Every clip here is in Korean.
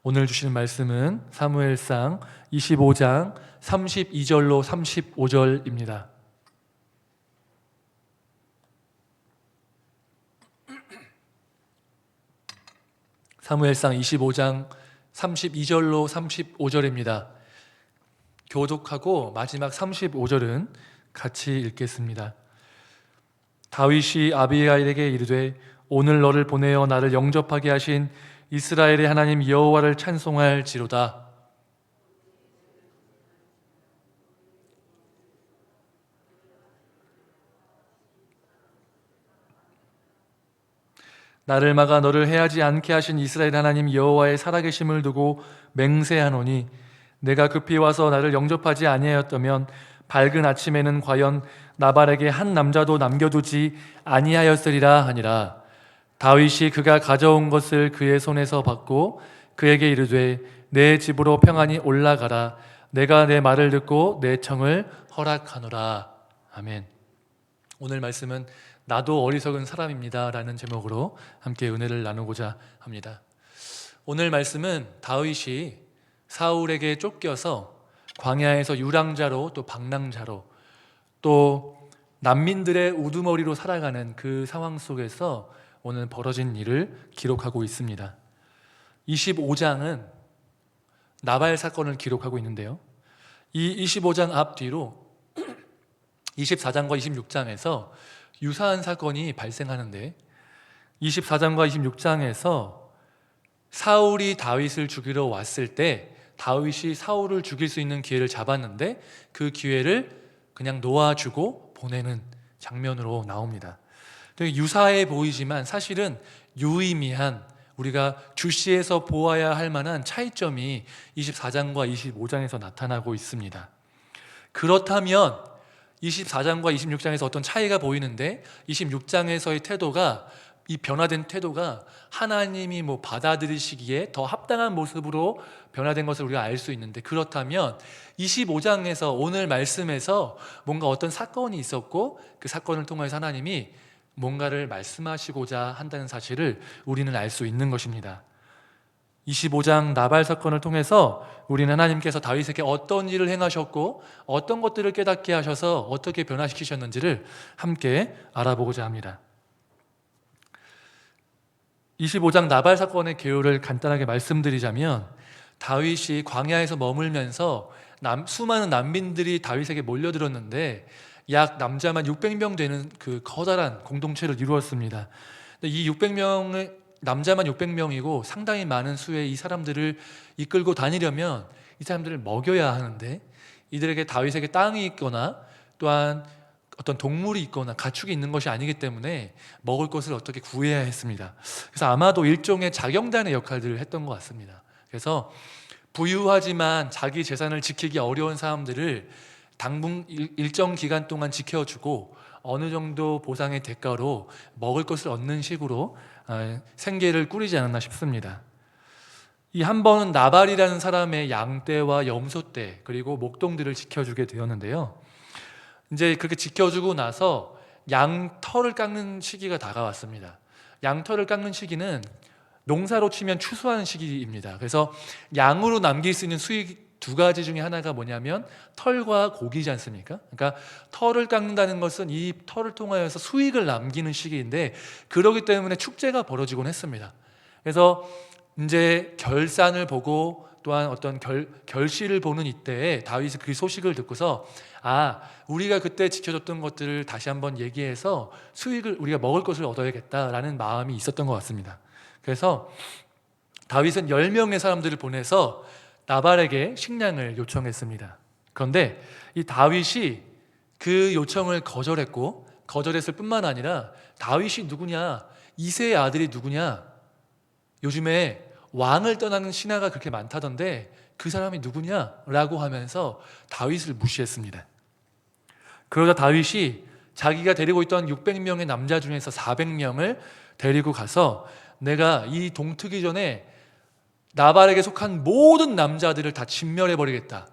오늘 주시는 말씀은 사무엘상 25장 32절로 35절입니다. 사무엘상 25장 32절로 35절입니다. 교독하고 마지막 35절은 같이 읽겠습니다. 다윗이 아비가일에게 이르되 오늘 너를 보내어 나를 영접하게 하신 이스라엘의 하나님 여호와를 찬송할지로다. 나를 막아 너를 해하지 않게 하신 이스라엘 하나님 여호와의 살아계심을 두고 맹세하노니 내가 급히 와서 나를 영접하지 아니하였다면 밝은 아침에는 과연 나발에게 한 남자도 남겨두지 아니하였으리라 하니라. 다윗이 그가 가져온 것을 그의 손에서 받고 그에게 이르되 내 집으로 평안히 올라가라. 내가 내 말을 듣고 내 청을 허락하노라. 아멘. 오늘 말씀은 나도 어리석은 사람입니다 라는 제목으로 함께 은혜를 나누고자 합니다. 오늘 말씀은 다윗이 사울에게 쫓겨서 광야에서 유랑자로 또 방랑자로 또 난민들의 우두머리로 살아가는 그 상황 속에서 오늘 벌어진 일을 기록하고 있습니다. 25장은 나발 사건을 기록하고 있는데요, 이 25장 앞뒤로 24장과 26장에서 유사한 사건이 발생하는데 24장과 26장에서 사울이 다윗을 죽이러 왔을 때 다윗이 사울을 죽일 수 있는 기회를 잡았는데 그 기회를 그냥 놓아주고 보내는 장면으로 나옵니다. 되게 유사해 보이지만 사실은 유의미한, 우리가 주시해서 보아야 할 만한 차이점이 24장과 25장에서 나타나고 있습니다. 그렇다면 24장과 26장에서 어떤 차이가 보이는데 26장에서의 태도가, 이 변화된 태도가 하나님이 받아들이시기에 더 합당한 모습으로 변화된 것을 우리가 알 수 있는데, 그렇다면 25장에서 오늘 말씀에서 뭔가 어떤 사건이 있었고 그 사건을 통해서 하나님이 뭔가를 말씀하시고자 한다는 사실을 우리는 알 수 있는 것입니다. 25장 나발 사건을 통해서 우리는 하나님께서 다윗에게 어떤 일을 행하셨고 어떤 것들을 깨닫게 하셔서 어떻게 변화시키셨는지를 함께 알아보고자 합니다. 25장 나발 사건의 개요를 간단하게 말씀드리자면, 다윗이 광야에서 머물면서 수많은 난민들이 다윗에게 몰려들었는데 약 남자만 600명 되는 그 커다란 공동체를 이루었습니다. 이 600명의 남자만 600명이고 상당히 많은 수의 이 사람들을 이끌고 다니려면 이 사람들을 먹여야 하는데, 이들에게 다윗에게 땅이 있거나 또한 어떤 동물이 있거나 가축이 있는 것이 아니기 때문에 먹을 것을 어떻게 구해야 했습니다. 그래서 아마도 일종의 자경단의 역할들을 했던 것 같습니다. 그래서 부유하지만 자기 재산을 지키기 어려운 사람들을 일정 기간 동안 지켜주고 어느 정도 보상의 대가로 먹을 것을 얻는 식으로 생계를 꾸리지 않았나 싶습니다. 이 한 번은 나발이라는 사람의 양떼와 염소떼 그리고 목동들을 지켜주게 되었는데요, 이제 그렇게 지켜주고 나서 양털을 깎는 시기가 다가왔습니다. 양털을 깎는 시기는 농사로 치면 추수하는 시기입니다. 그래서 양으로 남길 수 있는 수익 두 가지 중에 하나가 뭐냐면 털과 고기지 않습니까? 그러니까 털을 깎는다는 것은 이 털을 통하여서 수익을 남기는 시기인데, 그러기 때문에 축제가 벌어지곤 했습니다. 그래서 이제 결산을 보고 또한 어떤 결실을 보는 이때에 다윗이 그 소식을 듣고서 우리가 그때 지켜줬던 것들을 다시 한번 얘기해서 수익을, 우리가 먹을 것을 얻어야겠다라는 마음이 있었던 것 같습니다. 그래서 다윗은 10명의 사람들을 보내서 나발에게 식량을 요청했습니다. 그런데 이 다윗이 그 요청을 거절했고, 거절했을 뿐만 아니라 다윗이 누구냐, 이새의 아들이 누구냐, 요즘에 왕을 떠나는 신하가 그렇게 많다던데 그 사람이 누구냐라고 하면서 다윗을 무시했습니다. 그러자 다윗이 자기가 데리고 있던 600명의 남자 중에서 400명을 데리고 가서 내가 이 동트기 전에 나발에게 속한 모든 남자들을 다 진멸해버리겠다,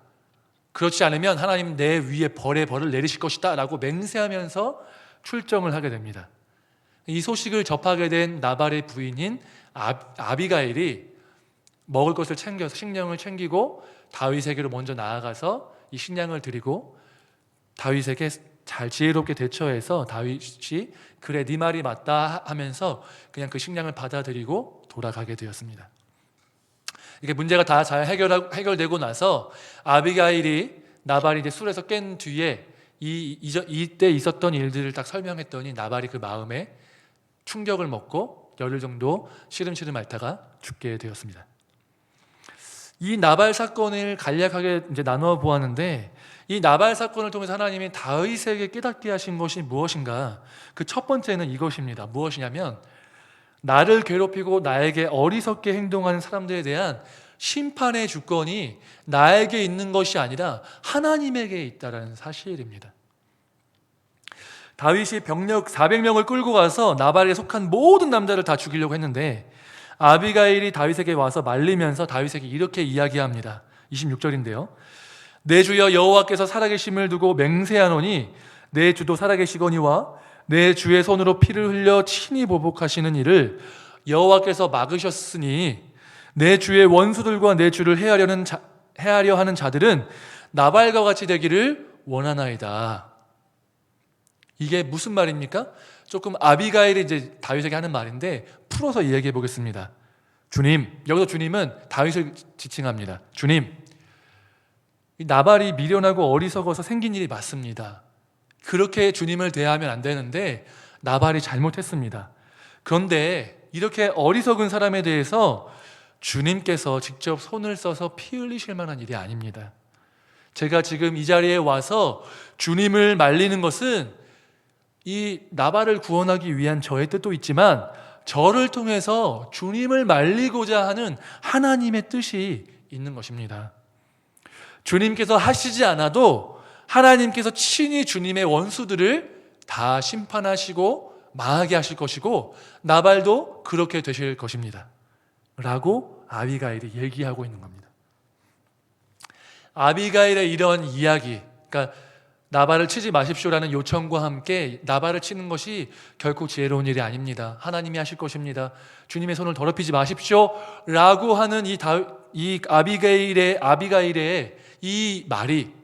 그렇지 않으면 하나님 내 위에 벌의 벌을 내리실 것이다 라고 맹세하면서 출정을 하게 됩니다. 이 소식을 접하게 된 나발의 부인인 아비가일이 먹을 것을 챙겨서 식량을 챙기고 다윗에게로 먼저 나아가서 이 식량을 드리고 다윗에게 잘 지혜롭게 대처해서 다윗이 그래 네 말이 맞다 하면서 그냥 그 식량을 받아들이고 돌아가게 되었습니다. 이게 문제가 다 잘 해결되고 나서 아비가일이 나발이 이제 술에서 깬 뒤에 이때 있었던 일들을 딱 설명했더니 나발이 그 마음에 충격을 먹고 열흘 정도 시름시름 앓다가 죽게 되었습니다. 이 나발 사건을 간략하게 이제 나누어 보았는데, 이 나발 사건을 통해서 하나님이 다윗에게 깨닫게 하신 것이 무엇인가? 그 첫 번째는 이것입니다. 무엇이냐면 나를 괴롭히고 나에게 어리석게 행동하는 사람들에 대한 심판의 주권이 나에게 있는 것이 아니라 하나님에게 있다는 사실입니다. 다윗이 병력 400명을 끌고 가서 나발에 속한 모든 남자를 다 죽이려고 했는데 아비가일이 다윗에게 와서 말리면서 다윗에게 이렇게 이야기합니다. 26절인데요. 내 주여 여호와께서 살아계심을 두고 맹세하노니 내 주도 살아계시거니와 내 주의 손으로 피를 흘려 친히 보복하시는 일을 여호와께서 막으셨으니 내 주의 원수들과 내 주를 해하려 하는 자들은 나발과 같이 되기를 원하나이다. 이게 무슨 말입니까? 조금 아비가일이 이제 다윗에게 하는 말인데 풀어서 이야기해 보겠습니다. 주님, 여기서 주님은 다윗을 지칭합니다. 주님, 이 나발이 미련하고 어리석어서 생긴 일이 맞습니다. 그렇게 주님을 대하면 안 되는데 나발이 잘못했습니다. 그런데 이렇게 어리석은 사람에 대해서 주님께서 직접 손을 써서 피 흘리실 만한 일이 아닙니다. 제가 지금 이 자리에 와서 주님을 말리는 것은 이 나발을 구원하기 위한 저의 뜻도 있지만 저를 통해서 주님을 말리고자 하는 하나님의 뜻이 있는 것입니다. 주님께서 하시지 않아도 하나님께서 친히 주님의 원수들을 다 심판하시고 망하게 하실 것이고 나발도 그렇게 되실 것입니다 라고 아비가일이 얘기하고 있는 겁니다. 아비가일의 이런 이야기, 그러니까 나발을 치지 마십시오라는 요청과 함께 나발을 치는 것이 결코 지혜로운 일이 아닙니다. 하나님이 하실 것입니다. 주님의 손을 더럽히지 마십시오 라고 하는 이 아비가일의 이 말이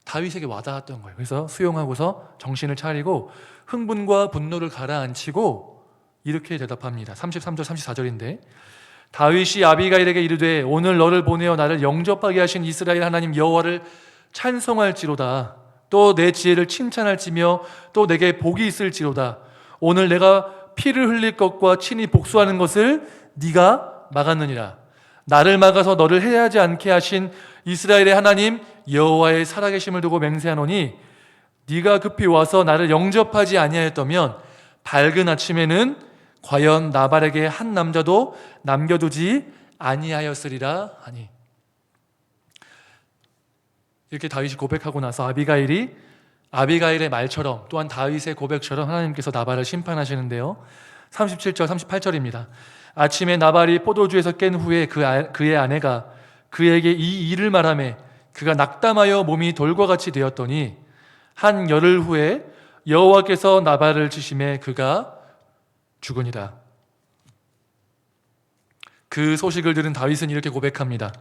다윗에게 와닿았던 거예요. 그래서 수용하고서 정신을 차리고 흥분과 분노를 가라앉히고 이렇게 대답합니다. 33절 34절인데 다윗이 아비가일에게 이르되 오늘 너를 보내어 나를 영접하게 하신 이스라엘 하나님 여호와를 찬송할지로다. 또 내 지혜를 칭찬할지며 또 내게 복이 있을지로다. 오늘 내가 피를 흘릴 것과 친히 복수하는 것을 네가 막았느니라. 나를 막아서 너를 해하지 않게 하신 이스라엘의 하나님 여호와의 살아계심을 두고 맹세하노니 네가 급히 와서 나를 영접하지 아니하였다면 밝은 아침에는 과연 나발에게 한 남자도 남겨두지 아니하였으리라 하니. 이렇게 다윗이 고백하고 나서 아비가일의 말처럼 또한 다윗의 고백처럼 하나님께서 나발을 심판하시는데요. 37절 38절입니다. 아침에 나발이 포도주에서 깬 후에 그의 아내가 그에게 이 일을 말하매 그가 낙담하여 몸이 돌과 같이 되었더니 한 열흘 후에 여호와께서 나발을 치심에 그가 죽으니라. 그 소식을 들은 다윗은 이렇게 고백합니다.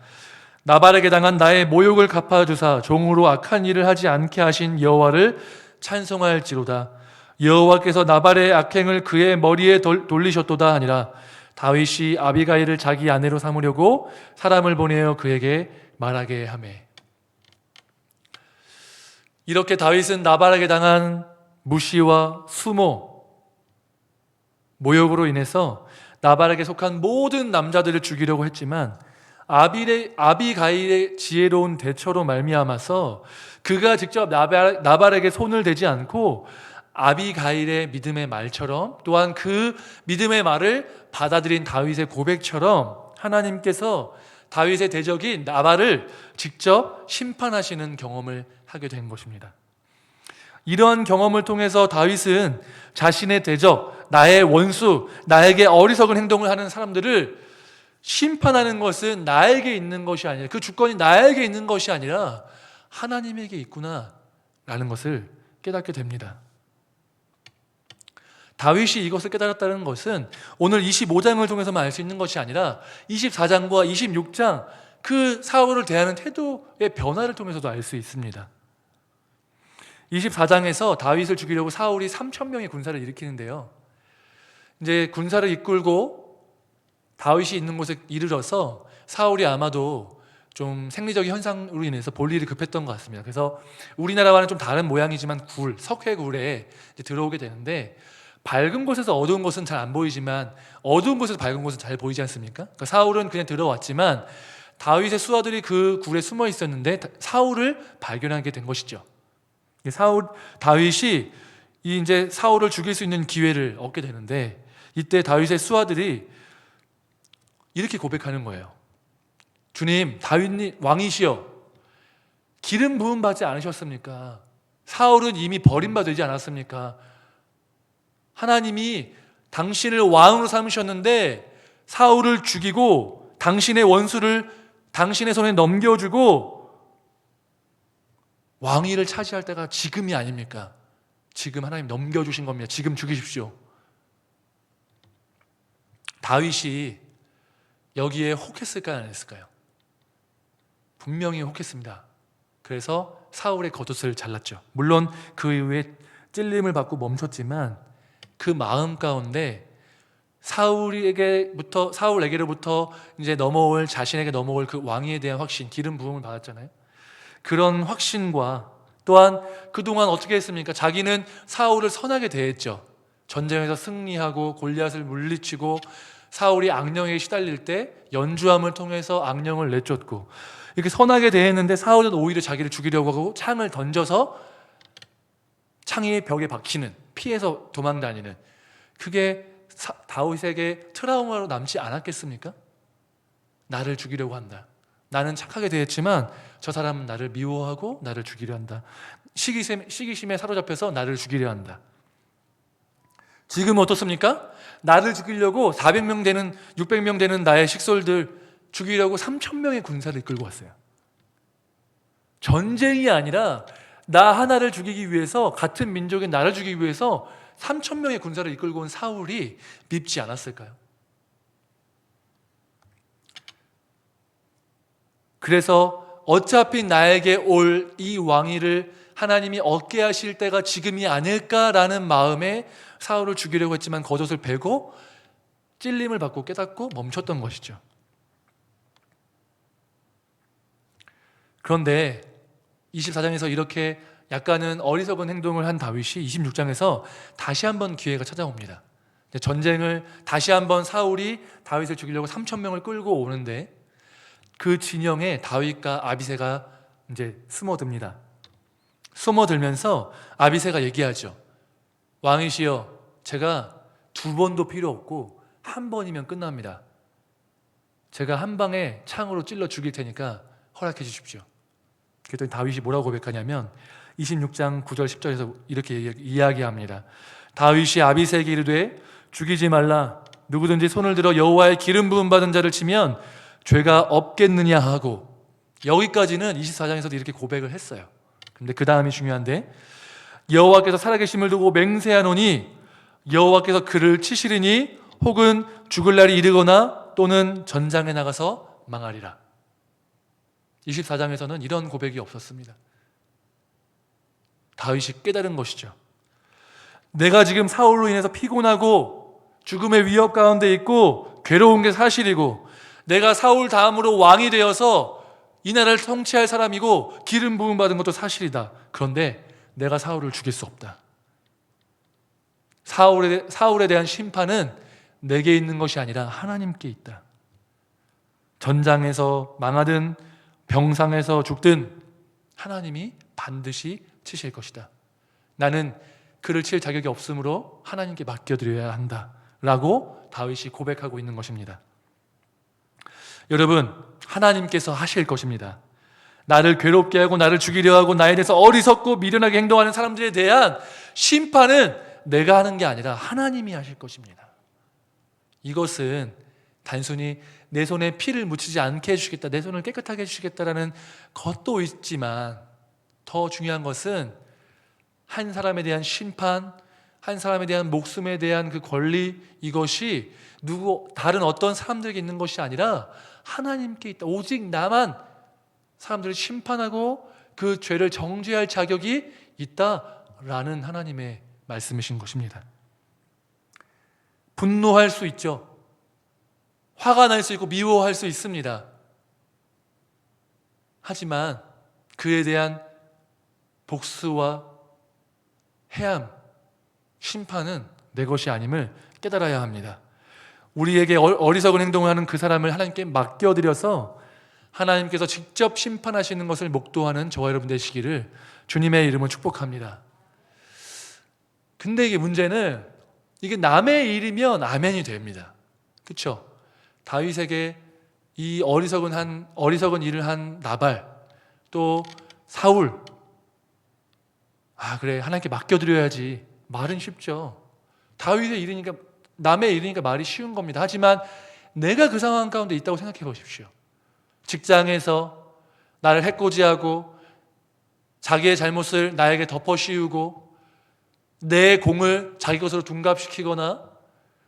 나발에게 당한 나의 모욕을 갚아주사 종으로 악한 일을 하지 않게 하신 여호와를 찬송할지로다. 여호와께서 나발의 악행을 그의 머리에 돌리셨도다 하니라. 다윗이 아비가일을 자기 아내로 삼으려고 사람을 보내어 그에게 말하게 하매. 이렇게 다윗은 나발에게 당한 무시와 수모, 모욕으로 인해서 나발에게 속한 모든 남자들을 죽이려고 했지만 아비가일의 지혜로운 대처로 말미암아서 그가 직접 나발에게 손을 대지 않고 아비가일의 믿음의 말처럼 또한 그 믿음의 말을 받아들인 다윗의 고백처럼 하나님께서 다윗의 대적인 나발을 직접 심판하시는 경험을 하게 된 것입니다. 이러한 경험을 통해서 다윗은 자신의 대적, 나의 원수, 나에게 어리석은 행동을 하는 사람들을 심판하는 것은 나에게 있는 것이 아니라, 그 주권이 나에게 있는 것이 아니라 하나님에게 있구나 라는 것을 깨닫게 됩니다. 다윗이 이것을 깨달았다는 것은 오늘 25장을 통해서만 알 수 있는 것이 아니라 24장과 26장 그 사울을 대하는 태도의 변화를 통해서도 알 수 있습니다. 24장에서 다윗을 죽이려고 사울이 3,000명의 군사를 일으키는데요. 이제 군사를 이끌고 다윗이 있는 곳에 이르러서 사울이 아마도 좀 생리적 현상으로 인해서 볼 일이 급했던 것 같습니다. 그래서 우리나라와는 좀 다른 모양이지만 석회굴에 들어오게 되는데, 밝은 곳에서 어두운 곳은 잘 안 보이지만 어두운 곳에서 밝은 곳은 잘 보이지 않습니까? 그러니까 사울은 그냥 들어왔지만 다윗의 수하들이 그 굴에 숨어 있었는데 사울을 발견하게 된 것이죠. 다윗이 이제 사울을 죽일 수 있는 기회를 얻게 되는데, 이때 다윗의 수하들이 이렇게 고백하는 거예요. 주님, 다윗님 왕이시여, 기름 부음 받지 않으셨습니까? 사울은 이미 버림받지 않았습니까? 하나님이 당신을 왕으로 삼으셨는데 사울을 죽이고 당신의 원수를 당신의 손에 넘겨주고 왕위를 차지할 때가 지금이 아닙니까? 지금 하나님 넘겨주신 겁니다. 지금 죽이십시오. 다윗이 여기에 혹했을까요? 안 했을까요? 분명히 혹했습니다. 그래서 사울의 겉옷을 잘랐죠. 물론 그 이후에 찔림을 받고 멈췄지만 그 마음 가운데 사울에게로부터 이제 자신에게 넘어올 그 왕위에 대한 확신, 기름 부음을 받았잖아요. 그런 확신과 또한 그동안 어떻게 했습니까? 자기는 사울을 선하게 대했죠. 전쟁에서 승리하고 골리앗을 물리치고 사울이 악령에 시달릴 때 연주함을 통해서 악령을 내쫓고 이렇게 선하게 대했는데, 사울은 오히려 자기를 죽이려고 하고 창을 던져서 창이 벽에 박히는, 피해서 도망다니는, 그게 다윗에게 트라우마로 남지 않았겠습니까? 나를 죽이려고 한다. 나는 착하게 대했지만 저 사람은 나를 미워하고 나를 죽이려 한다. 시기심에 사로잡혀서 나를 죽이려 한다. 지금 어떻습니까? 나를 죽이려고 400명 되는 600명 되는 나의 식솔들 죽이려고 3,000명의 군사를 이끌고 왔어요. 전쟁이 아니라 나 하나를 죽이기 위해서, 같은 민족인 나를 죽이기 위해서 3,000명의 군사를 이끌고 온 사울이 밉지 않았을까요? 그래서 어차피 나에게 올 이 왕위를 하나님이 얻게 하실 때가 지금이 아닐까라는 마음에 사울을 죽이려고 했지만 겉옷을 베고 찔림을 받고 깨닫고 멈췄던 것이죠. 그런데 24장에서 이렇게 약간은 어리석은 행동을 한 다윗이 26장에서 다시 한번 기회가 찾아옵니다. 전쟁을 다시 한번 사울이 다윗을 죽이려고 3,000명을 끌고 오는데, 그 진영에 다윗과 아비새가 이제 숨어듭니다. 숨어들면서 아비새가 얘기하죠. 왕이시여, 제가 2번도 필요 없고 1번이면 끝납니다. 제가 한 방에 창으로 찔러 죽일 테니까 허락해 주십시오. 그랬더니 다윗이 뭐라고 고백하냐면 26장 9절 10절에서 이렇게 이야기합니다. 다윗이 아비새에게 이르되 죽이지 말라. 누구든지 손을 들어 여호와의 기름 부음 받은 자를 치면 죄가 없겠느냐 하고, 여기까지는 24장에서도 이렇게 고백을 했어요. 근데 그 다음이 중요한데, 여호와께서 살아계심을 두고 맹세하노니 여호와께서 그를 치시리니 혹은 죽을 날이 이르거나 또는 전장에 나가서 망하리라. 24장에서는 이런 고백이 없었습니다. 다윗이 깨달은 것이죠. 내가 지금 사울로 인해서 피곤하고 죽음의 위협 가운데 있고 괴로운 게 사실이고, 내가 사울 다음으로 왕이 되어서 이 나라를 통치할 사람이고 기름 부음 받은 것도 사실이다. 그런데 내가 사울을 죽일 수 없다. 사울에 대한 심판은 내게 있는 것이 아니라 하나님께 있다. 전장에서 망하든 병상에서 죽든 하나님이 반드시 치실 것이다. 나는 그를 칠 자격이 없으므로 하나님께 맡겨드려야 한다 라고 다윗이 고백하고 있는 것입니다. 여러분, 하나님께서 하실 것입니다. 나를 괴롭게 하고 나를 죽이려 하고 나에 대해서 어리석고 미련하게 행동하는 사람들에 대한 심판은 내가 하는 게 아니라 하나님이 하실 것입니다. 이것은 단순히 내 손에 피를 묻히지 않게 해주시겠다, 내 손을 깨끗하게 해주시겠다라는 것도 있지만, 더 중요한 것은 한 사람에 대한 심판, 한 사람에 대한 목숨에 대한 그 권리, 이것이 다른 어떤 사람들에게 있는 것이 아니라 하나님께 있다. 오직 나만 사람들을 심판하고 그 죄를 정죄할 자격이 있다라는 하나님의 말씀이신 것입니다. 분노할 수 있죠. 화가 날 수 있고 미워할 수 있습니다. 하지만 그에 대한 복수와 해함, 심판은 내 것이 아님을 깨달아야 합니다. 우리에게 어리석은 행동을 하는 그 사람을 하나님께 맡겨드려서 하나님께서 직접 심판하시는 것을 목도하는 저와 여러분 되시기를 주님의 이름으로 축복합니다. 근데 이게 문제는 이게 남의 일이면 아멘이 됩니다. 그렇죠? 다윗에게 이 어리석은 일을 한 나발, 또 사울, 그래 하나님께 맡겨드려야지. 말은 쉽죠. 다윗의 일이니까, 남의 일이니까 말이 쉬운 겁니다. 하지만 내가 그 상황 가운데 있다고 생각해 보십시오. 직장에서 나를 해코지하고 자기의 잘못을 나에게 덮어 씌우고 내 공을 자기 것으로 둔갑시키거나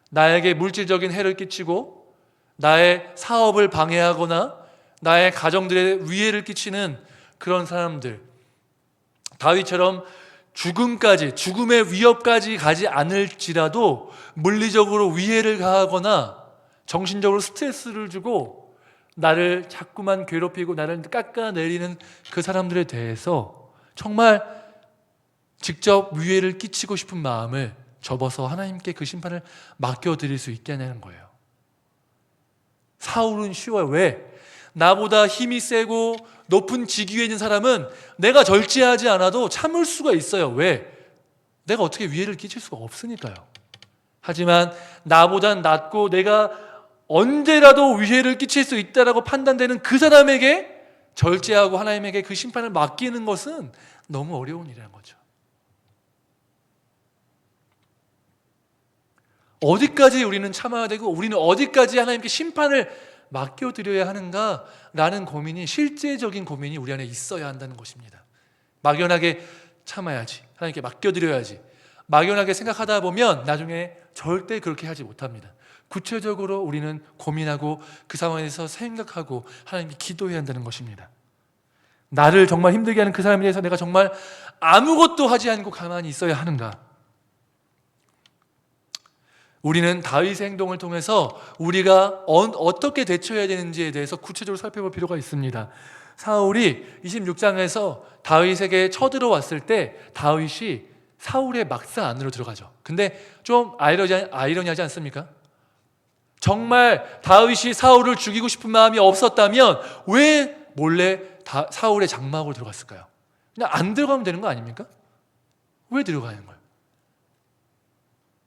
나에게 물질적인 해를 끼치고 나의 사업을 방해하거나 나의 가정들의 위해를 끼치는 그런 사람들, 다윗처럼 죽음의 위협까지 가지 않을지라도 물리적으로 위해를 가하거나 정신적으로 스트레스를 주고 나를 자꾸만 괴롭히고 나를 깎아내리는 그 사람들에 대해서 정말 직접 위해를 끼치고 싶은 마음을 접어서 하나님께 그 심판을 맡겨드릴 수 있게 하는 거예요. 사울은 쉬워요. 왜? 나보다 힘이 세고 높은 직위에 있는 사람은 내가 절제하지 않아도 참을 수가 있어요. 왜? 내가 어떻게 위해를 끼칠 수가 없으니까요. 하지만 나보단 낮고 내가 언제라도 위해를 끼칠 수 있다라고 판단되는 그 사람에게 절제하고 하나님에게 그 심판을 맡기는 것은 너무 어려운 일이라는 거죠. 어디까지 우리는 참아야 되고 우리는 어디까지 하나님께 심판을 맡겨드려야 하는가라는 고민이, 실제적인 고민이 우리 안에 있어야 한다는 것입니다. 막연하게 참아야지, 하나님께 맡겨드려야지, 막연하게 생각하다 보면 나중에 절대 그렇게 하지 못합니다. 구체적으로 우리는 고민하고 그 상황에서 생각하고 하나님께 기도해야 한다는 것입니다. 나를 정말 힘들게 하는 그 사람에 대해서 내가 정말 아무것도 하지 않고 가만히 있어야 하는가? 우리는 다윗의 행동을 통해서 우리가 어떻게 대처해야 되는지에 대해서 구체적으로 살펴볼 필요가 있습니다. 사울이 26장에서 다윗에게 쳐들어왔을 때 다윗이 사울의 막사 안으로 들어가죠. 근데 좀 아이러니하지 않습니까? 정말 다윗이 사울을 죽이고 싶은 마음이 없었다면 왜 몰래 사울의 장막으로 들어갔을까요? 그냥 안 들어가면 되는 거 아닙니까? 왜 들어가는 거예요?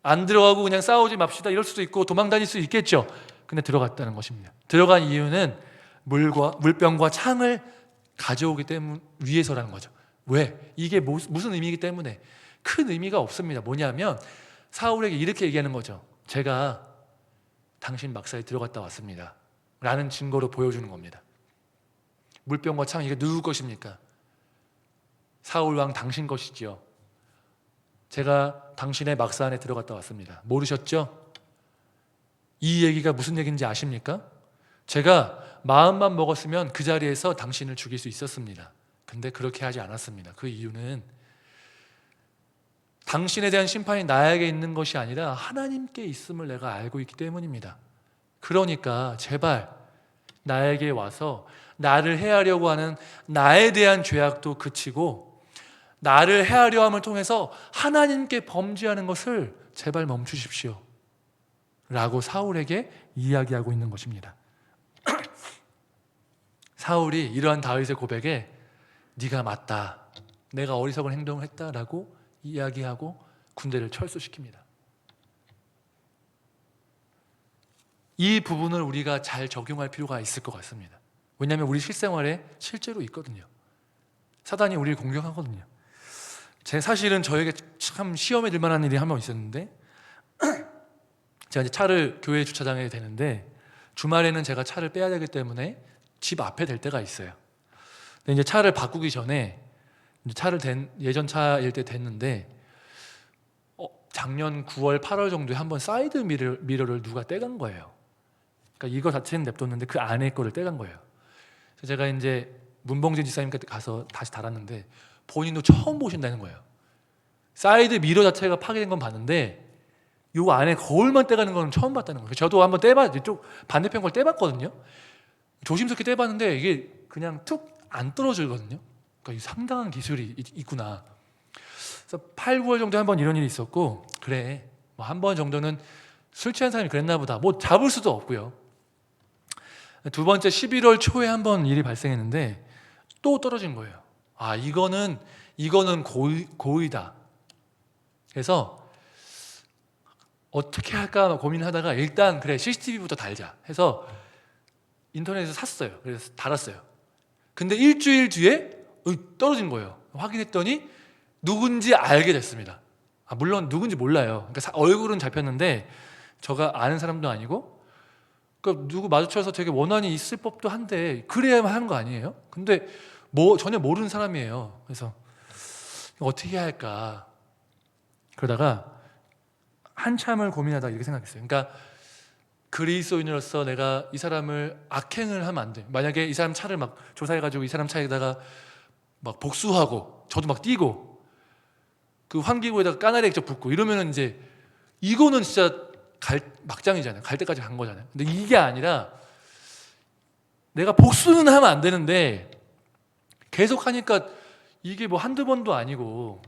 안 들어가고 그냥 싸우지 맙시다 이럴 수도 있고 도망 다닐 수 있겠죠. 근데 들어갔다는 것입니다. 들어간 이유는 물병과 창을 가져오기 위해서라는 거죠. 왜? 이게 무슨 의미이기 때문에? 큰 의미가 없습니다. 뭐냐면 사울에게 이렇게 얘기하는 거죠. 제가 당신 막사에 들어갔다 왔습니다 라는 증거로 보여주는 겁니다. 물병과 창, 이게 누구 것입니까? 사울 왕 당신 것이지요. 제가 당신의 막사 안에 들어갔다 왔습니다. 모르셨죠? 이 얘기가 무슨 얘기인지 아십니까? 제가 마음만 먹었으면 그 자리에서 당신을 죽일 수 있었습니다. 근데 그렇게 하지 않았습니다. 그 이유는 당신에 대한 심판이 나에게 있는 것이 아니라 하나님께 있음을 내가 알고 있기 때문입니다. 그러니까 제발 나에게 와서 나를 해하려고 하는 나에 대한 죄악도 그치고 나를 해하려 함을 통해서 하나님께 범죄하는 것을 제발 멈추십시오 라고 사울에게 이야기하고 있는 것입니다. 사울이 이러한 다윗의 고백에 네가 맞다, 내가 어리석은 행동을 했다라고 이야기하고 군대를 철수시킵니다. 이 부분을 우리가 잘 적용할 필요가 있을 것 같습니다. 왜냐하면 우리 실생활에 실제로 있거든요. 사단이 우리를 공격하거든요. 사실은 저에게 참 시험에 들 만한 일이 한 번 있었는데, 제가 이제 차를 교회 주차장에 대는데 주말에는 제가 차를 빼야 되기 때문에 집 앞에 댈 때가 있어요. 근데 이제 차를 바꾸기 전에 차를 예전 차일 때 댔는데 작년 9월, 8월 정도에 한번 사이드 미러를 누가 떼간 거예요. 그러니까 이거 자체는 냅뒀는데 그 안에 거를 떼간 거예요. 그래서 제가 이제 문봉진 지사님께 가서 다시 달았는데 본인도 처음 보신다는 거예요. 사이드 미러 자체가 파괴된 건 봤는데 요 안에 거울만 떼가는 건 처음 봤다는 거예요. 저도 한번 이쪽 반대편 걸 떼봤거든요. 조심스럽게 떼봤는데 이게 그냥 툭 안 떨어지거든요. 그러니까 상당한 기술이 있구나. 그래서 8, 9월 정도에 한번 이런 일이 있었고, 그래 뭐 한 번 정도는 술 취한 사람이 그랬나 보다. 뭐 잡을 수도 없고요. 두 번째 11월 초에 한번 일이 발생했는데 또 떨어진 거예요. 아, 이거는 고의다. 그래서 어떻게 할까 고민하다가 일단 그래 CCTV부터 달자 해서 인터넷에서 샀어요. 그래서 달았어요. 근데 일주일 뒤에 떨어진 거예요. 확인했더니 누군지 알게 됐습니다. 물론 누군지 몰라요. 그러니까 얼굴은 잡혔는데 저가 아는 사람도 아니고, 그러니까 누구 마주쳐서 되게 원한이 있을 법도 한데 그래야만 하는 거 아니에요? 근데 뭐 전혀 모르는 사람이에요. 그래서 어떻게 해야 할까 그러다가 한참을 고민하다가 이렇게 생각했어요. 그러니까 그리스도인으로서 내가 이 사람을 악행을 하면 안 돼. 만약에 이 사람 차를 막 조사해가지고 이 사람 차에다가 막 복수하고 저도 막 뛰고 그 환기구에다가 까나리 액젓 붓고 이러면은 이제 이거는 진짜 막장이잖아요. 갈 때까지 간 거잖아요. 근데 이게 아니라 내가 복수는 하면 안 되는데 계속 하니까 이게 뭐 한두 번도 아니고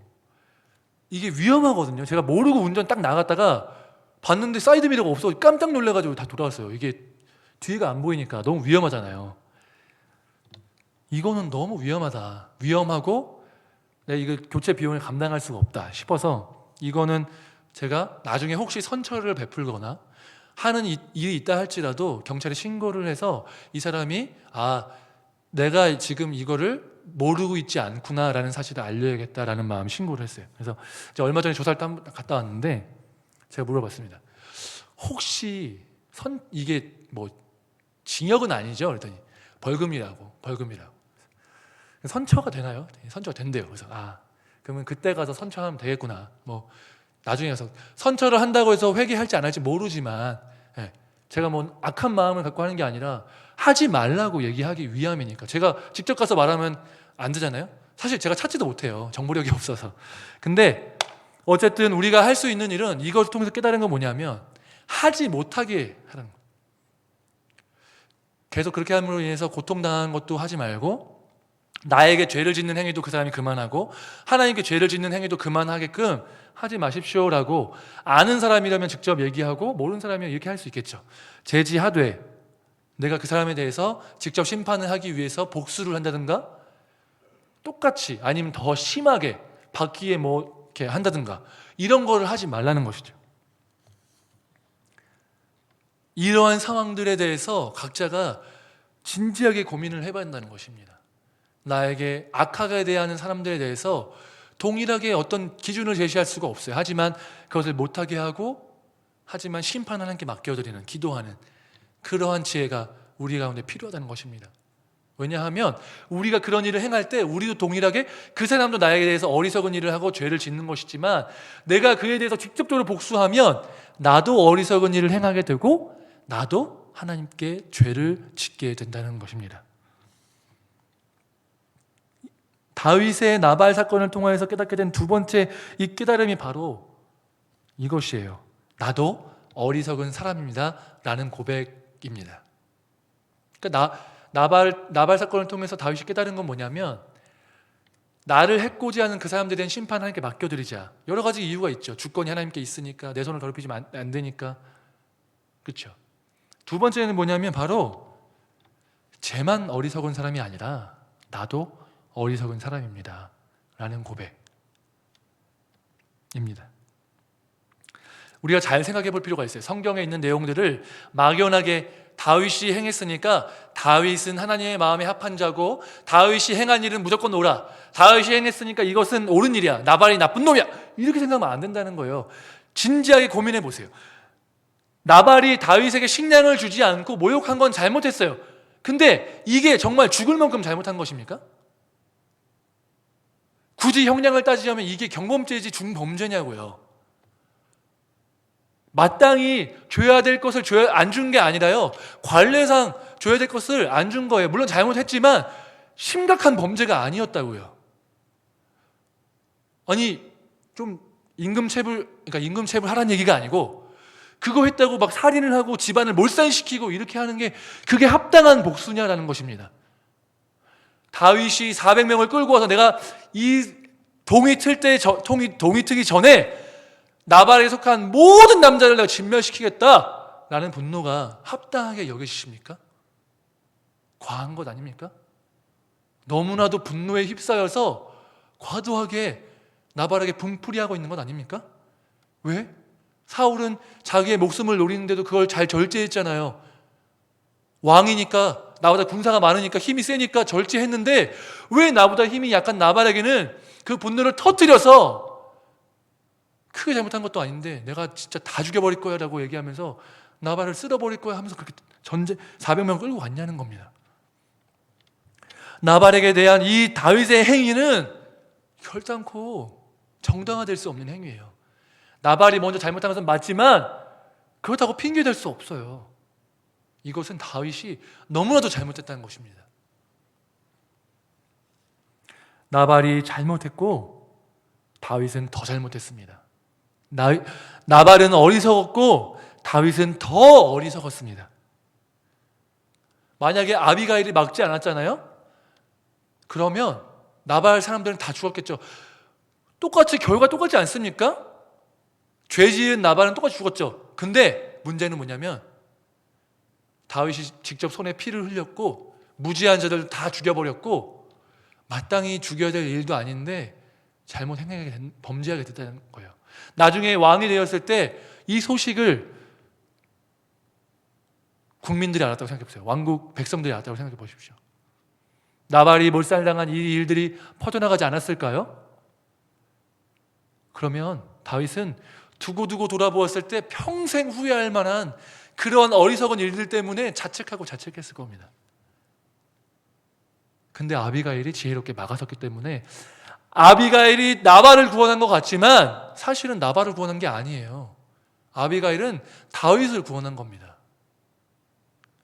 이게 위험하거든요. 제가 모르고 운전 딱 나갔다가 봤는데 사이드 미러가 없어. 깜짝 놀래가지고 다 돌아왔어요. 이게 뒤가 안 보이니까 너무 위험하잖아요. 이거는 너무 위험하다. 위험하고 내가 이거 교체 비용을 감당할 수가 없다 싶어서 이거는 제가 나중에 혹시 선처를 베풀거나 하는 일이 있다 할지라도 경찰에 신고를 해서 이 사람이 내가 지금 이거를 모르고 있지 않구나라는 사실을 알려야겠다라는 마음 신고를 했어요. 그래서 이제 얼마 전에 조사를 갔다 왔는데 제가 물어봤습니다. 혹시 이게 뭐 징역은 아니죠? 그랬더니 벌금이라고. 선처가 되나요? 선처가 된대요. 그래서 그러면 그때 가서 선처하면 되겠구나. 뭐 나중에 가서 선처를 한다고 해서 회개할지 안 할지 모르지만 제가 뭐 악한 마음을 갖고 하는 게 아니라 하지 말라고 얘기하기 위함이니까. 제가 직접 가서 말하면 안 되잖아요. 사실 제가 찾지도 못해요. 정보력이 없어서. 근데 어쨌든 우리가 할 수 있는 일은 이걸 통해서 깨달은 건 뭐냐면 하지 못하게 하는 거예요. 계속 그렇게 함으로 인해서 고통당한 것도 하지 말고 나에게 죄를 짓는 행위도 그 사람이 그만하고 하나님께 죄를 짓는 행위도 그만하게끔 하지 마십시오라고 아는 사람이라면 직접 얘기하고 모르는 사람이면 이렇게 할 수 있겠죠. 제지하되 내가 그 사람에 대해서 직접 심판을 하기 위해서 복수를 한다든가 똑같이 아니면 더 심하게 받기에 뭐 이렇게 한다든가 이런 거를 하지 말라는 것이죠. 이러한 상황들에 대해서 각자가 진지하게 고민을 해봐야 한다는 것입니다. 나에게 악하게 대하는 사람들에 대해서 동일하게 어떤 기준을 제시할 수가 없어요. 하지만 그것을 못하게 하고 하지만 심판 하나님께 맡겨드리는 기도하는 그러한 지혜가 우리 가운데 필요하다는 것입니다. 왜냐하면 우리가 그런 일을 행할 때 우리도 동일하게 그 사람도 나에게 대해서 어리석은 일을 하고 죄를 짓는 것이지만 내가 그에 대해서 직접적으로 복수하면 나도 어리석은 일을 행하게 되고 나도 하나님께 죄를 짓게 된다는 것입니다. 다윗의 나발 사건을 통해서 깨닫게 된 두 번째 이 깨달음이 바로 이것이에요. 나도 어리석은 사람입니다 라는 고백입니다. 그러니까 나발 사건을 통해서 다윗이 깨달은 건 뭐냐면 나를 해코지 하는 그 사람들에 대한 심판 하나님께 맡겨드리자. 여러 가지 이유가 있죠. 주권이 하나님께 있으니까, 내 손을 더럽히지면 안 되니까. 그렇죠. 두 번째는 뭐냐면 바로 쟤만 어리석은 사람이 아니라 나도 어리석은 사람입니다 라는 고백입니다. 우리가 잘 생각해 볼 필요가 있어요. 성경에 있는 내용들을 막연하게 다윗이 행했으니까 다윗은 하나님의 마음에 합한 자고 다윗이 행한 일은 무조건 옳아. 다윗이 행했으니까 이것은 옳은 일이야. 나발이 나쁜 놈이야. 이렇게 생각하면 안 된다는 거예요. 진지하게 고민해 보세요. 나발이 다윗에게 식량을 주지 않고 모욕한 건 잘못했어요. 근데 이게 정말 죽을 만큼 잘못한 것입니까? 굳이 형량을 따지자면 이게 경범죄지 중범죄냐고요. 마땅히 줘야 될 것을 안 준 게 아니라요, 관례상 줘야 될 것을 안 준 거예요. 물론 잘못했지만 심각한 범죄가 아니었다고요. 아니, 좀 임금체불 하라는 얘기가 아니고, 그거 했다고 막 살인을 하고 집안을 몰살시키고 이렇게 하는 게 그게 합당한 복수냐라는 것입니다. 다윗이 400명을 끌고 와서 내가 이 동이 트기 전에 나발에 속한 모든 남자를 내가 진멸시키겠다라는 분노가 합당하게 여기십니까? 과한 것 아닙니까? 너무나도 분노에 휩싸여서 과도하게 나발에게 분풀이하고 있는 것 아닙니까? 왜? 사울은 자기의 목숨을 노리는데도 그걸 잘 절제했잖아요. 왕이니까, 나보다 군사가 많으니까, 힘이 세니까 절제했는데, 왜 나보다 힘이 약한 나발에게는 그 분노를 터뜨려서, 크게 잘못한 것도 아닌데 내가 진짜 다 죽여버릴 거야 라고 얘기하면서 나발을 쓸어버릴 거야 하면서 그렇게 400명 끌고 갔냐는 겁니다. 나발에게 대한 이 다윗의 행위는 결단코 정당화될 수 없는 행위예요. 나발이 먼저 잘못한 것은 맞지만 그렇다고 핑계댈 수 없어요. 이것은 다윗이 너무나도 잘못했다는 것입니다. 나발이 잘못했고 다윗은 더 잘못했습니다. 나발은 어리석었고 다윗은 더 어리석었습니다. 만약에 아비가일이 막지 않았잖아요? 그러면 나발 사람들은 다 죽었겠죠. 결과 똑같지 않습니까? 죄 지은 나발은 똑같이 죽었죠. 근데 문제는 뭐냐면 다윗이 직접 손에 피를 흘렸고 무지한 자들 다 죽여버렸고 마땅히 죽여야 될 일도 아닌데 범죄하게 됐다는 거예요. 나중에 왕이 되었을 때 이 소식을 국민들이 알았다고 생각해 보세요. 왕국 백성들이 알았다고 생각해 보십시오. 나발이 몰살당한 이 일들이 퍼져나가지 않았을까요? 그러면 다윗은 두고두고 돌아보았을 때 평생 후회할 만한 그런 어리석은 일들 때문에 자책했을 겁니다. 근데 아비가일이 지혜롭게 막아섰기 때문에 아비가일이 나발을 구원한 것 같지만 사실은 나발을 구원한 게 아니에요. 아비가일은 다윗을 구원한 겁니다.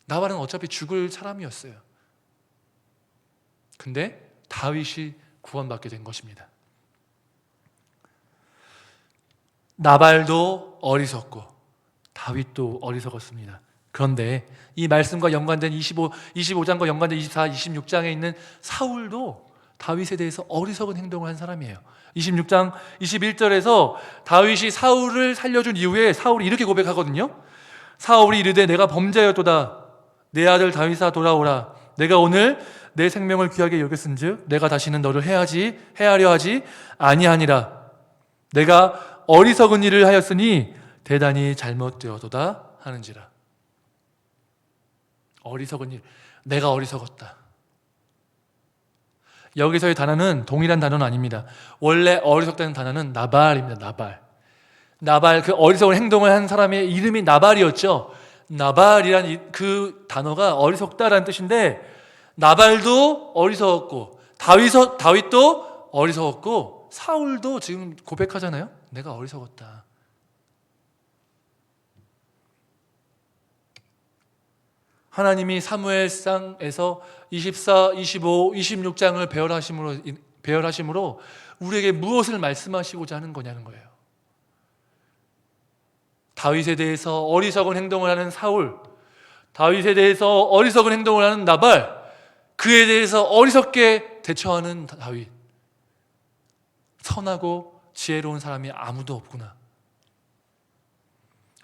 나발은 어차피 죽을 사람이었어요. 근데 다윗이 구원받게 된 것입니다. 나발도 어리석고 다윗도 어리석었습니다. 그런데 이 말씀과 연관된 25장과 연관된 24, 26장에 있는 사울도 다윗에 대해서 어리석은 행동을 한 사람이에요. 26장 21절에서 다윗이 사울을 살려준 이후에 사울이 이렇게 고백하거든요. 사울이 이르되 내가 범죄하였도다. 내 아들 다윗아 돌아오라. 내가 오늘 내 생명을 귀하게 여겼은즉 내가 다시는 너를 해하려 하지 아니하니라. 내가 어리석은 일을 하였으니 대단히 잘못되었도다 하는지라. 어리석은 일, 내가 어리석었다. 여기서의 단어는 동일한 단어는 아닙니다. 원래 어리석다는 단어는 나발입니다. 나발, 그 어리석은 행동을 한 사람의 이름이 나발이었죠. 나발이란 그 단어가 어리석다라는 뜻인데, 나발도 어리석었고 다윗도 어리석었고 사울도 지금 고백하잖아요. 내가 어리석었다. 하나님이 사무엘상에서 24, 25, 26장을 배열하심으로 우리에게 무엇을 말씀하시고자 하는 거냐는 거예요. 다윗에 대해서 어리석은 행동을 하는 사울, 다윗에 대해서 어리석은 행동을 하는 나발, 그에 대해서 어리석게 대처하는 다윗. 선하고 지혜로운 사람이 아무도 없구나.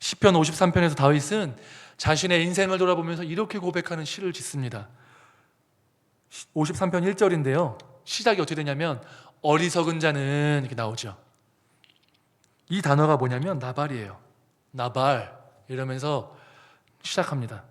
시편 53편에서 다윗은 자신의 인생을 돌아보면서 이렇게 고백하는 시를 짓습니다. 53편 1절인데요. 시작이 어떻게 되냐면 어리석은 자는 이렇게 나오죠. 이 단어가 뭐냐면 나발이에요. 나발 이러면서 시작합니다.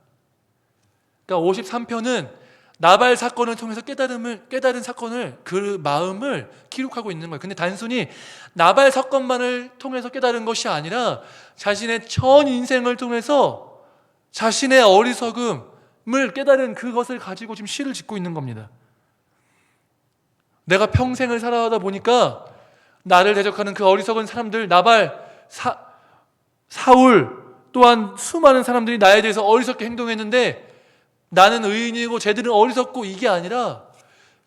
그러니까 53편은 나발 사건을 통해서 깨달은 사건을, 그 마음을 기록하고 있는 거예요. 근데 단순히 나발 사건만을 통해서 깨달은 것이 아니라 자신의 전 인생을 통해서 자신의 어리석음을 깨달은 그것을 가지고 지금 시를 짓고 있는 겁니다. 내가 평생을 살아가다 보니까 나를 대적하는 그 어리석은 사람들, 나발, 사울 또한 수많은 사람들이 나에 대해서 어리석게 행동했는데 나는 의인이고 쟤들은 어리석고 이게 아니라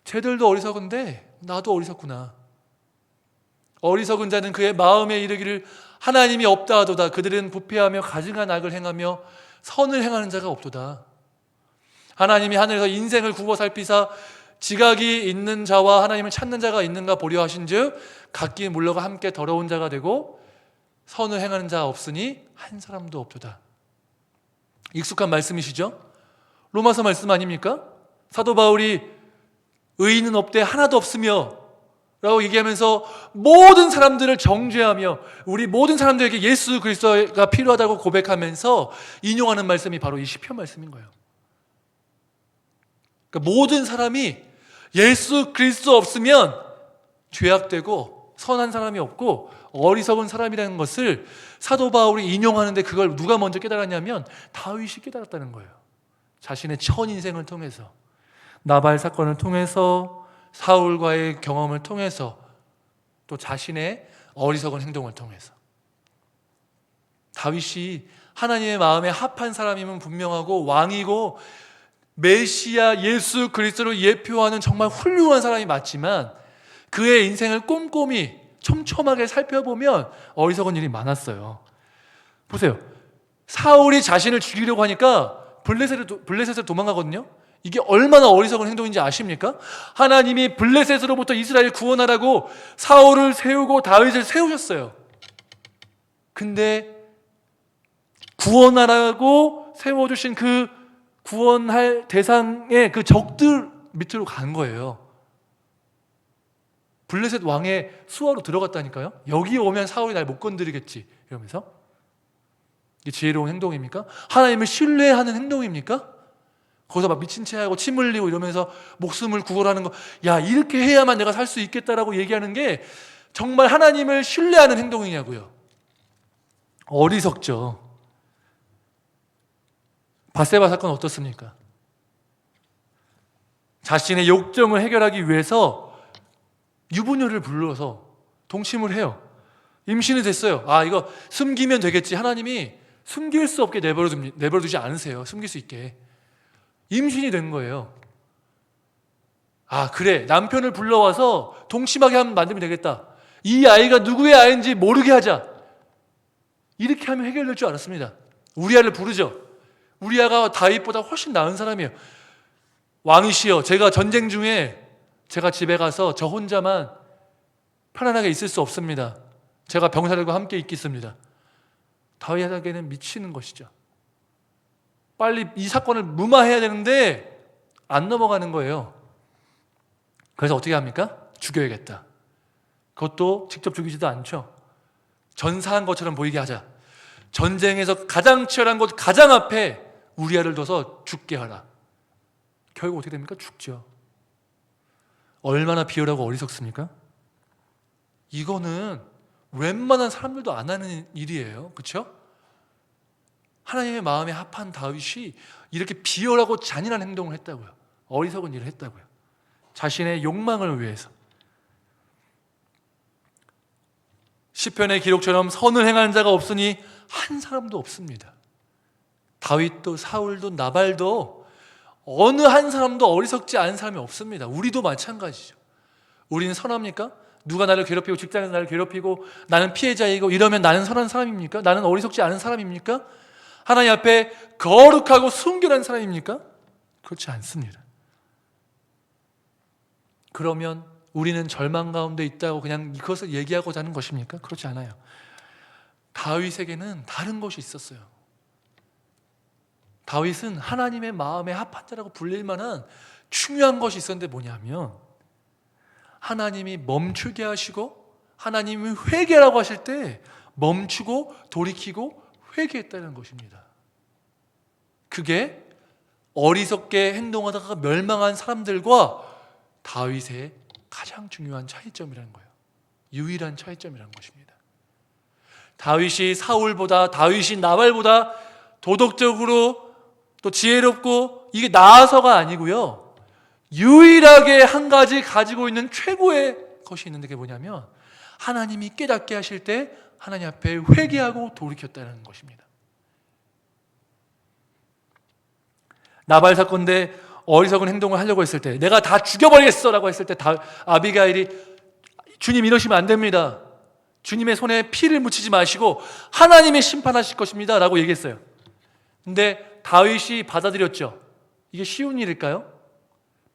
쟤들도 어리석은데 나도 어리석구나. 어리석은 자는 그의 마음에 이르기를 하나님이 없다 하도다. 그들은 부패하며 가증한 악을 행하며 선을 행하는 자가 없도다. 하나님이 하늘에서 인생을 굽어 살피사 지각이 있는 자와 하나님을 찾는 자가 있는가 보려 하신즉 각기 물러가 함께 더러운 자가 되고 선을 행하는 자 없으니 한 사람도 없도다. 익숙한 말씀이시죠? 로마서 말씀 아닙니까? 사도 바울이 의인은 없대 하나도 없으며 라고 얘기하면서 모든 사람들을 정죄하며 우리 모든 사람들에게 예수 그리스도가 필요하다고 고백하면서 인용하는 말씀이 바로 이 시편 말씀인 거예요. 그러니까 모든 사람이 예수 그리스도 없으면 죄악되고 선한 사람이 없고 어리석은 사람이라는 것을 사도 바울이 인용하는데 그걸 누가 먼저 깨달았냐면 다윗이 깨달았다는 거예요. 자신의 첫 인생을 통해서, 나발 사건을 통해서, 사울과의 경험을 통해서, 또 자신의 어리석은 행동을 통해서. 다윗이 하나님의 마음에 합한 사람임은 분명하고 왕이고 메시아 예수 그리스도를 예표하는 정말 훌륭한 사람이 맞지만 그의 인생을 꼼꼼히 촘촘하게 살펴보면 어리석은 일이 많았어요. 보세요. 사울이 자신을 죽이려고 하니까 블레셋으로 도망가거든요. 이게 얼마나 어리석은 행동인지 아십니까? 하나님이 블레셋으로부터 이스라엘 구원하라고 사울을 세우고 다윗을 세우셨어요. 근데 구원하라고 세워주신 그 구원할 대상의 그 적들 밑으로 간 거예요. 블레셋 왕의 수하로 들어갔다니까요. 여기 오면 사울이 날 못 건드리겠지 이러면서. 이게 지혜로운 행동입니까? 하나님을 신뢰하는 행동입니까? 거기서 막 미친 채 하고 침 흘리고 이러면서 목숨을 구걸하는 거, 야 이렇게 해야만 내가 살 수 있겠다라고 얘기하는 게 정말 하나님을 신뢰하는 행동이냐고요. 어리석죠. 밧세바 사건 어떻습니까? 자신의 욕정을 해결하기 위해서 유부녀를 불러서 동침을 해요. 임신이 됐어요. 아 이거 숨기면 되겠지. 하나님이 숨길 수 없게 내버려두지 않으세요. 숨길 수 있게. 임신이 된 거예요. 아 그래, 남편을 불러와서 동침하게 만들면 되겠다. 이 아이가 누구의 아이인지 모르게 하자. 이렇게 하면 해결될 줄 알았습니다. 우리아를 부르죠. 우리아가 다윗보다 훨씬 나은 사람이에요. 왕이시여, 제가 전쟁 중에 제가 집에 가서 저 혼자만 편안하게 있을 수 없습니다. 제가 병사들과 함께 있겠습니다. 다윗에게는 미치는 것이죠. 빨리 이 사건을 무마해야 되는데 안 넘어가는 거예요. 그래서 어떻게 합니까? 죽여야겠다. 그것도 직접 죽이지도 않죠. 전사한 것처럼 보이게 하자. 전쟁에서 가장 치열한 곳 가장 앞에 우리아를 둬서 죽게 하라. 결국 어떻게 됩니까? 죽죠. 얼마나 비열하고 어리석습니까? 이거는 웬만한 사람들도 안 하는 일이에요. 그렇죠? 하나님의 마음에 합한 다윗이 이렇게 비열하고 잔인한 행동을 했다고요. 어리석은 일을 했다고요. 자신의 욕망을 위해서. 시편의 기록처럼 선을 행하는 자가 없으니 한 사람도 없습니다. 다윗도 사울도 나발도 어느 한 사람도 어리석지 않은 사람이 없습니다. 우리도 마찬가지죠. 우리는 선합니까? 누가 나를 괴롭히고 직장에서 나를 괴롭히고 나는 피해자이고 이러면 나는 선한 사람입니까? 나는 어리석지 않은 사람입니까? 하나님 앞에 거룩하고 순결한 사람입니까? 그렇지 않습니다. 그러면 우리는 절망 가운데 있다고 그냥 이것을 얘기하고자 하는 것입니까? 그렇지 않아요. 다윗에게는 다른 것이 있었어요. 다윗은 하나님의 마음에 합한 자라고 불릴 만한 중요한 것이 있었는데 뭐냐면 하나님이 멈추게 하시고 하나님이 회개라고 하실 때 멈추고 돌이키고 회개했다는 것입니다. 그게 어리석게 행동하다가 멸망한 사람들과 다윗의 가장 중요한 차이점이라는 거예요. 유일한 차이점이라는 것입니다. 다윗이 사울보다, 다윗이 나발보다 도덕적으로 또 지혜롭고 이게 나아서가 아니고요. 유일하게 한 가지 가지고 있는 최고의 것이 있는데 그게 뭐냐면 하나님이 깨닫게 하실 때 하나님 앞에 회개하고 돌이켰다는 것입니다. 나발 사건인데 어리석은 행동을 하려고 했을 때, 내가 다 죽여버리겠어 라고 했을 때 아비가일이 주님 이러시면 안 됩니다. 주님의 손에 피를 묻히지 마시고 하나님이 심판하실 것입니다 라고 얘기했어요. 근데 다윗이 받아들였죠. 이게 쉬운 일일까요?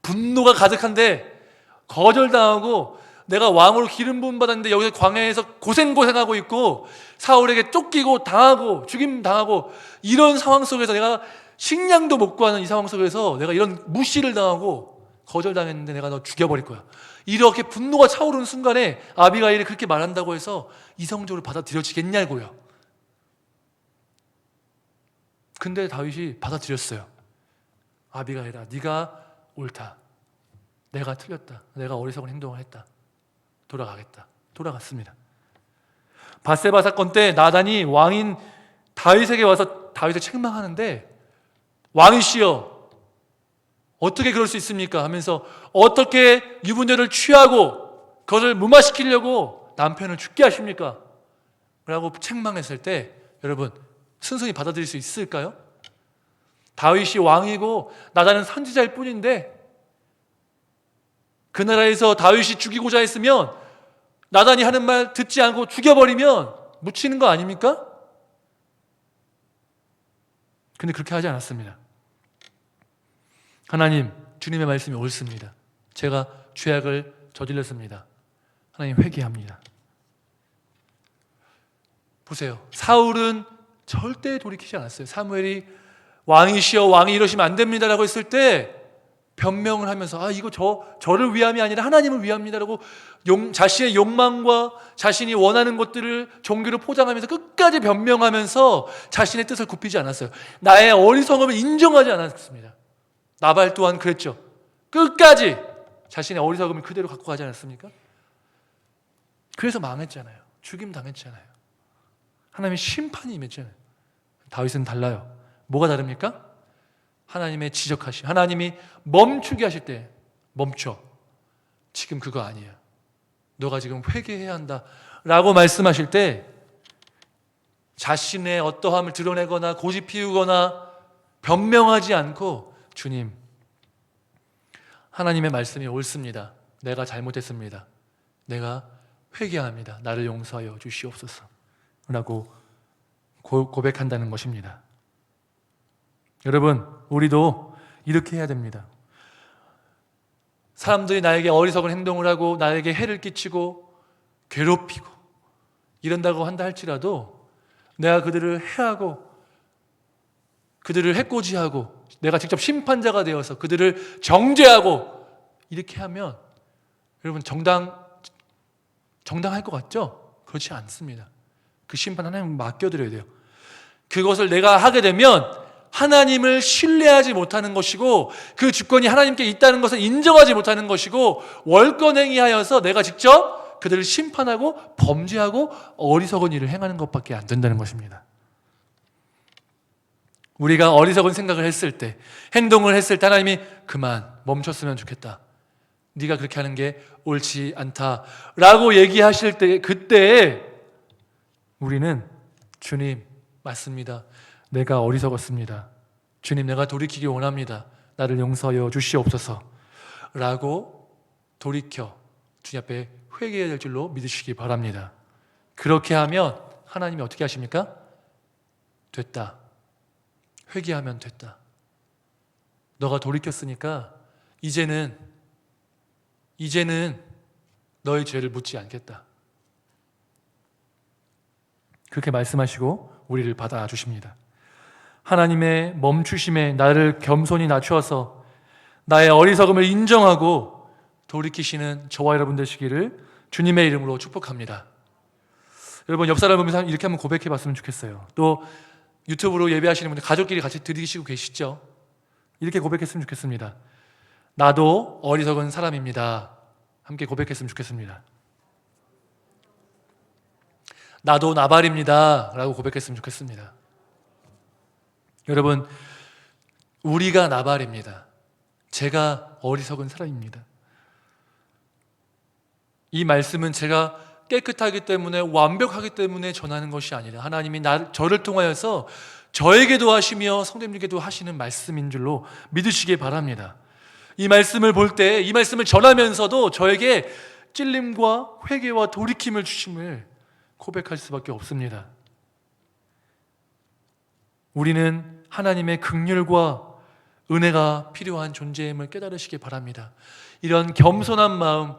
분노가 가득한데 거절당하고 내가 왕으로 기름 부음 받았는데 여기서 광야에서 고생하고 있고 사울에게 쫓기고 당하고 죽임 당하고 이런 상황 속에서 내가 식량도 못 구하는 이 상황 속에서 내가 이런 무시를 당하고 거절당했는데 내가 너 죽여버릴 거야. 이렇게 분노가 차오르는 순간에 아비가일이 그렇게 말한다고 해서 이성적으로 받아들여지겠냐고요. 근데 다윗이 받아들였어요. 아비가일아, 네가 옳다. 내가 틀렸다. 내가 어리석은 행동을 했다. 돌아가겠다. 돌아갔습니다. 밧세바 사건 때 나단이 왕인 다윗에게 와서 다윗을 책망하는데, 왕이시여 어떻게 그럴 수 있습니까? 하면서 어떻게 유분녀를 취하고 그것을 무마시키려고 남편을 죽게 하십니까? 라고 책망했을 때 여러분 순순히 받아들일 수 있을까요? 다윗이 왕이고 나단은 선지자일 뿐인데 그 나라에서 다윗이 죽이고자 했으면 나단이 하는 말 듣지 않고 죽여버리면 묻히는 거 아닙니까? 근데 그렇게 하지 않았습니다. 하나님, 주님의 말씀이 옳습니다. 제가 죄악을 저질렀습니다. 하나님 회개합니다. 보세요. 사울은 절대 돌이키지 않았어요. 사무엘이 왕이시여 왕이 이러시면 안 됩니다라고 했을 때 변명을 하면서 이거 저를 위함이 아니라 하나님을 위함이다라고 자신의 욕망과 자신이 원하는 것들을 종교로 포장하면서 끝까지 변명하면서 자신의 뜻을 굽히지 않았어요. 나의 어리석음을 인정하지 않았습니다. 나발 또한 그랬죠. 끝까지 자신의 어리석음을 그대로 갖고 가지 않았습니까? 그래서 망했잖아요. 죽임 당했잖아요. 하나님의 심판이 임했잖아요. 다윗은 달라요. 뭐가 다릅니까? 하나님의 지적하심, 하나님이 멈추게 하실 때 멈춰. 지금 그거 아니야. 너가 지금 회개해야 한다 라고 말씀하실 때 자신의 어떠함을 드러내거나 고집 피우거나 변명하지 않고, 주님, 하나님의 말씀이 옳습니다. 내가 잘못했습니다. 내가 회개합니다. 나를 용서하여 주시옵소서 라고 고백한다는 것입니다. 여러분, 우리도 이렇게 해야 됩니다. 사람들이 나에게 어리석은 행동을 하고 나에게 해를 끼치고 괴롭히고 이런다고 한다 할지라도 내가 그들을 해하고 그들을 해코지하고 내가 직접 심판자가 되어서 그들을 정죄하고 이렇게 하면 여러분 정당할 것 같죠? 그렇지 않습니다. 그 심판 하나님 맡겨드려야 돼요. 그것을 내가 하게 되면 하나님을 신뢰하지 못하는 것이고 그 주권이 하나님께 있다는 것을 인정하지 못하는 것이고 월권행위하여서 내가 직접 그들을 심판하고 범죄하고 어리석은 일을 행하는 것밖에 안 된다는 것입니다. 우리가 어리석은 생각을 했을 때, 행동을 했을 때 하나님이 그만 멈췄으면 좋겠다. 네가 그렇게 하는 게 옳지 않다 라고 얘기하실 때, 그때 우리는 주님 맞습니다. 내가 어리석었습니다. 주님, 내가 돌이키기 원합니다. 나를 용서하여 주시옵소서 라고 돌이켜 주님 앞에 회개해야 될 줄로 믿으시기 바랍니다. 그렇게 하면 하나님이 어떻게 하십니까? 됐다. 회개하면 됐다. 너가 돌이켰으니까 이제는 너의 죄를 묻지 않겠다. 그렇게 말씀하시고 우리를 받아주십니다. 하나님의 멈추심에 나를 겸손히 낮추어서 나의 어리석음을 인정하고 돌이키시는 저와 여러분 되시기를 주님의 이름으로 축복합니다. 여러분 옆 사람 보면서 이렇게 한번 고백해 봤으면 좋겠어요. 또 유튜브로 예배하시는 분들 가족끼리 같이 드리시고 계시죠? 이렇게 고백했으면 좋겠습니다. 나도 어리석은 사람입니다. 함께 고백했으면 좋겠습니다. 나도 나발입니다 라고 고백했으면 좋겠습니다. 여러분, 우리가 나발입니다. 제가 어리석은 사람입니다. 이 말씀은 제가 깨끗하기 때문에 완벽하기 때문에 전하는 것이 아니라 하나님이 저를 통하여서 저에게도 하시며 성도님들께도 하시는 말씀인 줄로 믿으시기 바랍니다. 이 말씀을 볼 때, 이 말씀을 전하면서도 저에게 찔림과 회개와 돌이킴을 주심을 고백할 수밖에 없습니다. 우리는 하나님의 긍휼과 은혜가 필요한 존재임을 깨달으시기 바랍니다. 이런 겸손한 마음,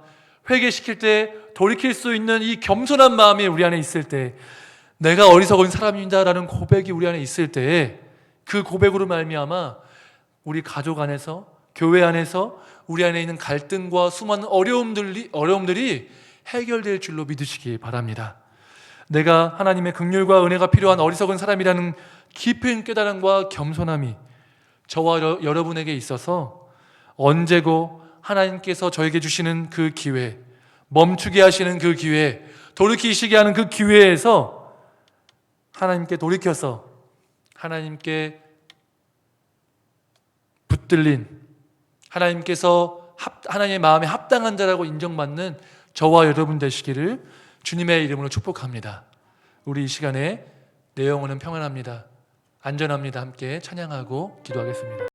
회개시킬 때 돌이킬 수 있는 이 겸손한 마음이 우리 안에 있을 때, 내가 어리석은 사람입니다라는 고백이 우리 안에 있을 때, 그 고백으로 말미암아 우리 가족 안에서, 교회 안에서 우리 안에 있는 갈등과 수많은 어려움들이 해결될 줄로 믿으시기 바랍니다. 내가 하나님의 긍휼과 은혜가 필요한 어리석은 사람이라는 깊은 깨달음과 겸손함이 저와 여러분에게 있어서 언제고 하나님께서 저에게 주시는 그 기회, 멈추게 하시는 그 기회, 돌이키시게 하는 그 기회에서 하나님께 돌이켜서 하나님께 붙들린, 하나님께서 하나님의 마음에 합당한 자라고 인정받는 저와 여러분 되시기를 주님의 이름으로 축복합니다. 우리 이 시간에 내 영혼은 평안합니다, 안전합니다 함께 찬양하고 기도하겠습니다.